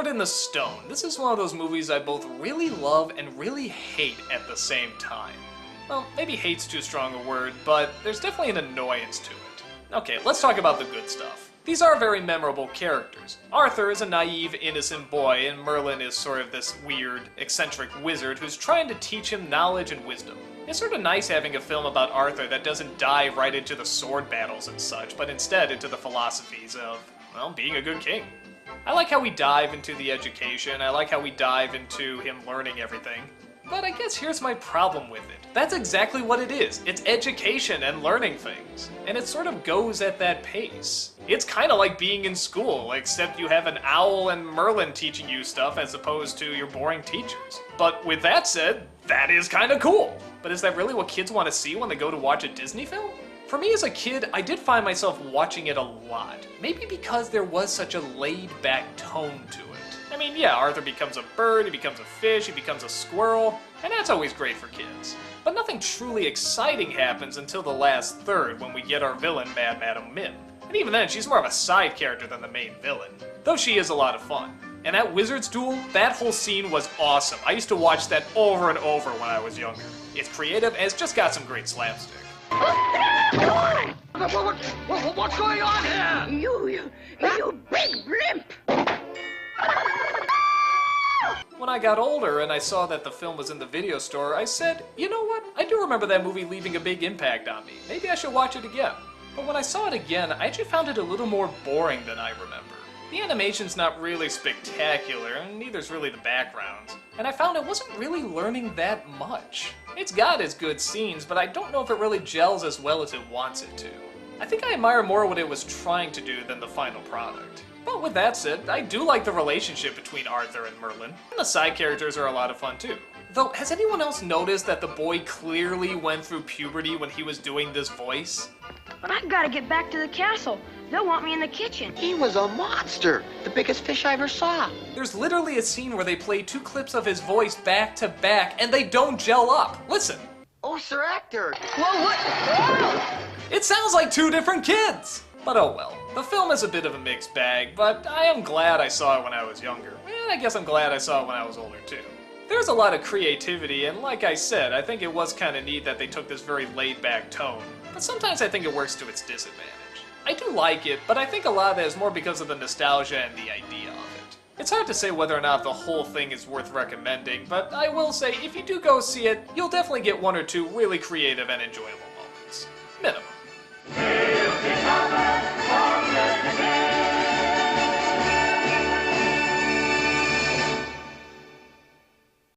Sword in the Stone. This is one of those movies I both really love and really hate at the same time. Well, maybe hate's too strong a word, but there's definitely an annoyance to it. Okay, let's talk about the good stuff. These are very memorable characters. Arthur is a naive, innocent boy, and Merlin is sort of this weird, eccentric wizard who's trying to teach him knowledge and wisdom. It's sort of nice having a film about Arthur that doesn't dive right into the sword battles and such, but instead into the philosophies of, well, being a good king. I like how we dive into the education, I like how we dive into him learning everything. But I guess here's my problem with it. That's exactly what it is. It's education and learning things. And it sort of goes at that pace. It's kind of like being in school, except you have an owl and Merlin teaching you stuff as opposed to your boring teachers. But with that said, that is kind of cool. But is that really what kids want to see when they go to watch a Disney film? For me as a kid, I did find myself watching it a lot. Maybe because there was such a laid-back tone to it. I mean, yeah, Arthur becomes a bird, he becomes a fish, he becomes a squirrel, and that's always great for kids. But nothing truly exciting happens until the last third when we get our villain, Mad Madam Mim. And even then, she's more of a side character than the main villain. Though she is a lot of fun. And that wizard's duel, that whole scene was awesome. I used to watch that over and over when I was younger. It's creative and it's just got some great slapstick. What's going on here? You big blimp! When I got older and I saw that the film was in the video store, I said, you know what? I do remember that movie leaving a big impact on me. Maybe I should watch it again. But when I saw it again, I actually found it a little more boring than I remember. The animation's not really spectacular, and neither's really the background. And I found I wasn't really learning that much. It's got its good scenes, but I don't know if it really gels as well as it wants it to. I think I admire more what it was trying to do than the final product. But with that said, I do like the relationship between Arthur and Merlin, and the side characters are a lot of fun too. Though, has anyone else noticed that the boy clearly went through puberty when he was doing this voice? But I've got to get back to the castle. They'll want me in the kitchen. He was a monster. The biggest fish I ever saw. There's literally a scene where they play 2 clips of his voice back to back, and they don't gel up. Listen. Oh, Sir Actor. Whoa, what? Whoa! It sounds like 2 different kids! But oh well. The film is a bit of a mixed bag, but I am glad I saw it when I was younger. And I guess I'm glad I saw it when I was older too. There's a lot of creativity, and like I said, I think it was kind of neat that they took this very laid-back tone. But sometimes I think it works to its disadvantage. I do like it, but I think a lot of that is more because of the nostalgia and the idea of it. It's hard to say whether or not the whole thing is worth recommending, but I will say if you do go see it, you'll definitely get 1 or 2 really creative and enjoyable moments.